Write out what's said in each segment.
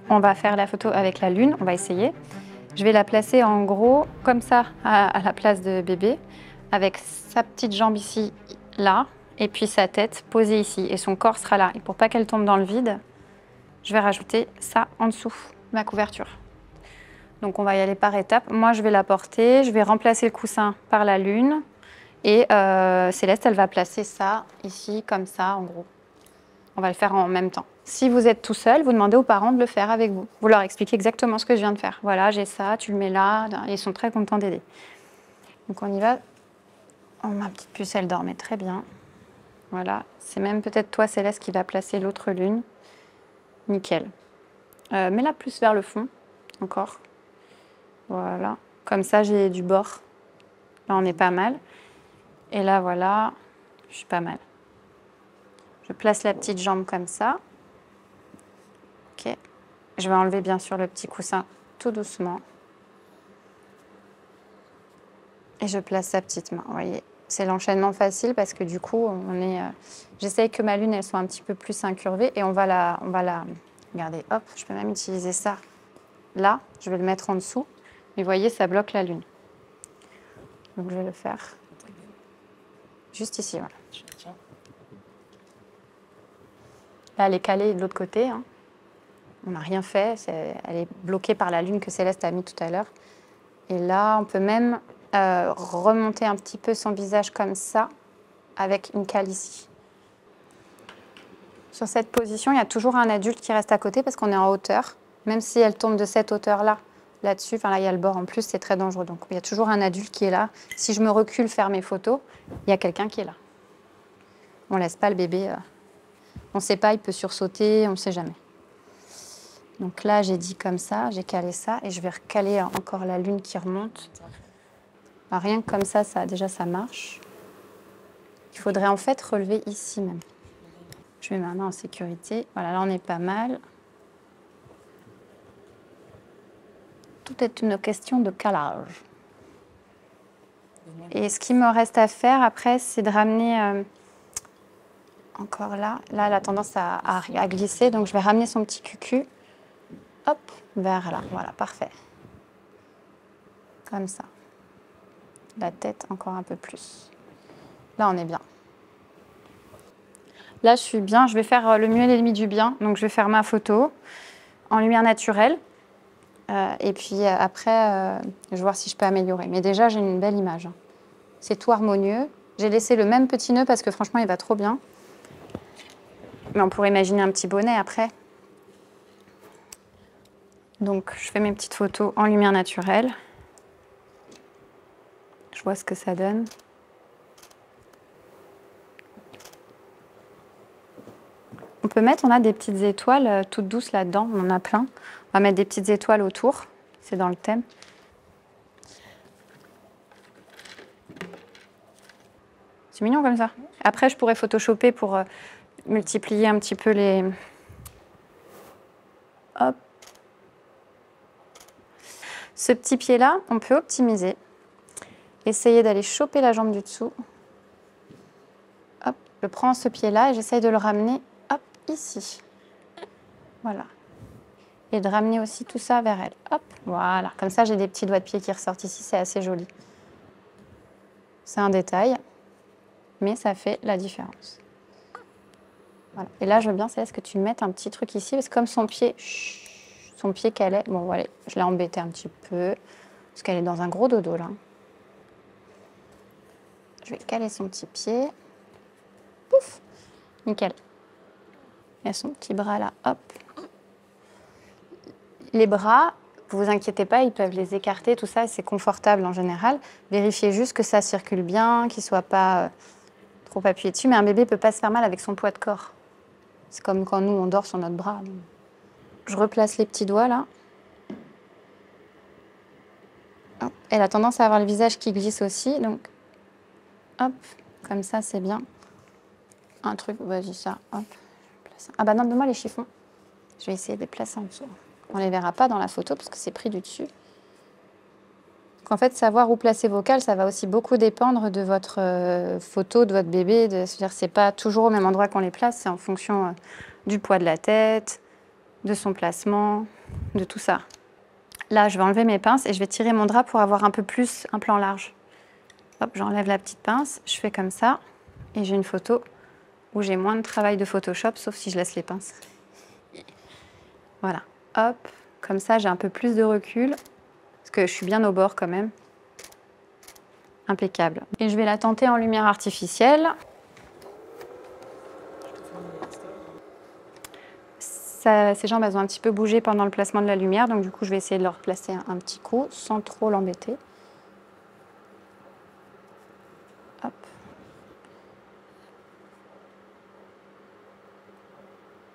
On va faire la photo avec la lune, on va essayer. Je vais la placer en gros comme ça à la place de bébé, avec sa petite jambe ici, là, et puis sa tête posée ici, et son corps sera là. Et pour pas qu'elle tombe dans le vide, je vais rajouter ça en dessous, ma couverture. Donc on va y aller par étapes. Moi je vais la porter, je vais remplacer le coussin par la lune, et Céleste elle va placer ça ici, comme ça en gros. On va le faire en même temps. Si vous êtes tout seul, vous demandez aux parents de le faire avec vous. Vous leur expliquez exactement ce que je viens de faire. Voilà, j'ai ça, tu le mets là. Ils sont très contents d'aider. Donc on y va. Oh, ma petite puce, elle dormait très bien. Voilà, c'est même peut-être toi, Céleste, qui va placer l'autre lune. Nickel. Mets-la plus vers le fond, encore. Voilà, comme ça j'ai du bord. Là, on est pas mal. Et là, voilà, je suis pas mal. Je place la petite jambe comme ça. Ok. Je vais enlever bien sûr le petit coussin tout doucement. Et je place sa petite main, vous voyez. C'est l'enchaînement facile parce que du coup, j'essaye que ma lune, elle soit un petit peu plus incurvée et on va la... Regardez, hop, je peux même utiliser ça. Là, je vais le mettre en dessous. Mais vous voyez, ça bloque la lune. Donc je vais le faire juste ici, voilà. Là, elle est calée de l'autre côté, hein. On n'a rien fait, elle est bloquée par la lune que Céleste a mis tout à l'heure. Et là, on peut même remonter un petit peu son visage comme ça, avec une cale ici. Sur cette position, il y a toujours un adulte qui reste à côté parce qu'on est en hauteur. Même si elle tombe de cette hauteur-là, là-dessus, enfin là, il y a le bord en plus, c'est très dangereux. Donc, il y a toujours un adulte qui est là. Si je me recule faire mes photos, il y a quelqu'un qui est là. On ne laisse pas le bébé. On ne sait pas, il peut sursauter, on ne sait jamais. Donc là, j'ai dit comme ça, j'ai calé ça, et je vais recaler encore la lune qui remonte. Alors, rien que comme ça, déjà, ça marche. Il faudrait en fait relever ici même. Je mets ma main en sécurité. Voilà, là, on est pas mal. Tout est une question de calage. Et ce qui me reste à faire après, c'est de ramener... encore là. Là, elle a tendance à glisser, donc je vais ramener son petit cucu. Hop, vers là. Voilà, parfait. Comme ça. La tête encore un peu plus. Là, on est bien. Là, je suis bien. Je vais faire le mieux et l'ennemi du bien. Donc, je vais faire ma photo en lumière naturelle. Et puis après, je vais voir si je peux améliorer. Mais déjà, j'ai une belle image. C'est tout harmonieux. J'ai laissé le même petit nœud parce que franchement, il va trop bien. Mais on pourrait imaginer un petit bonnet après. Donc, je fais mes petites photos en lumière naturelle. Je vois ce que ça donne. On peut mettre, on a des petites étoiles toutes douces là-dedans, on en a plein. On va mettre des petites étoiles autour, c'est dans le thème. C'est mignon comme ça. Après, je pourrais photoshopper pour multiplier un petit peu les... Hop. Ce petit pied-là, on peut optimiser. Essayer d'aller choper la jambe du dessous. Hop, je prends ce pied-là et j'essaye de le ramener, hop, ici. Voilà. Et de ramener aussi tout ça vers elle. Hop, voilà. Comme ça, j'ai des petits doigts de pied qui ressortent ici, c'est assez joli. C'est un détail, mais ça fait la différence. Voilà. Et là, je veux bien, Céleste, que tu mettes un petit truc ici, parce que comme son pied calait, bon, voilà, je l'ai embêté un petit peu, parce qu'elle est dans un gros dodo, là. Je vais caler son petit pied. Pouf, nickel. Il y a son petit bras là, hop. Les bras, vous vous inquiétez pas, ils peuvent les écarter, tout ça, c'est confortable en général. Vérifiez juste que ça circule bien, qu'il ne soit pas trop appuyé dessus. Mais un bébé ne peut pas se faire mal avec son poids de corps. C'est comme quand nous, on dort sur notre bras. Je replace les petits doigts là. Hop. Elle a tendance à avoir le visage qui glisse aussi, donc hop, comme ça, c'est bien. Un truc, vas-y, ça, hop. Ah bah non, donne-moi les chiffons. Je vais essayer de les placer en dessous. On ne les verra pas dans la photo parce que c'est pris du dessus. Donc en fait, savoir où placer vos cales, ça va aussi beaucoup dépendre de votre photo, de votre bébé. C'est-à-dire, c'est pas toujours au même endroit qu'on les place, c'est en fonction du poids de la tête, de son placement, de tout ça. Là, je vais enlever mes pinces et je vais tirer mon drap pour avoir un peu plus un plan large. Hop, j'enlève la petite pince, je fais comme ça et j'ai une photo où j'ai moins de travail de Photoshop, sauf si je laisse les pinces. Voilà, hop, comme ça j'ai un peu plus de recul, parce que je suis bien au bord quand même. Impeccable. Et je vais la tenter en lumière artificielle. Ses jambes, elles ont un petit peu bougé pendant le placement de la lumière, donc du coup je vais essayer de leur placer un petit coup, sans trop l'embêter. Hop.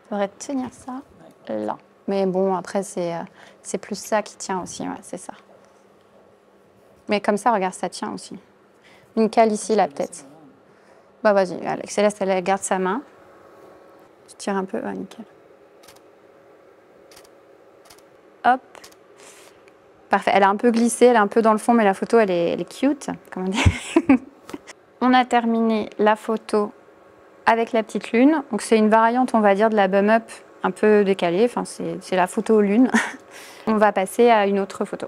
Il faudrait tenir ça là. Mais bon, après, c'est plus ça qui tient aussi, ouais, c'est ça. Mais comme ça, regarde, ça tient aussi. Une cale ici, là, peut-être. Bah, vas-y, Alex, Céleste, elle garde sa main. Je tire un peu, ouais, nickel. Hop. Parfait, elle a un peu glissé, elle est un peu dans le fond, mais la photo, elle est cute, comme on dit. On a terminé la photo avec la petite lune. Donc, c'est une variante, on va dire, de la bum-up un peu décalée. Enfin, c'est la photo lune. On va passer à une autre photo.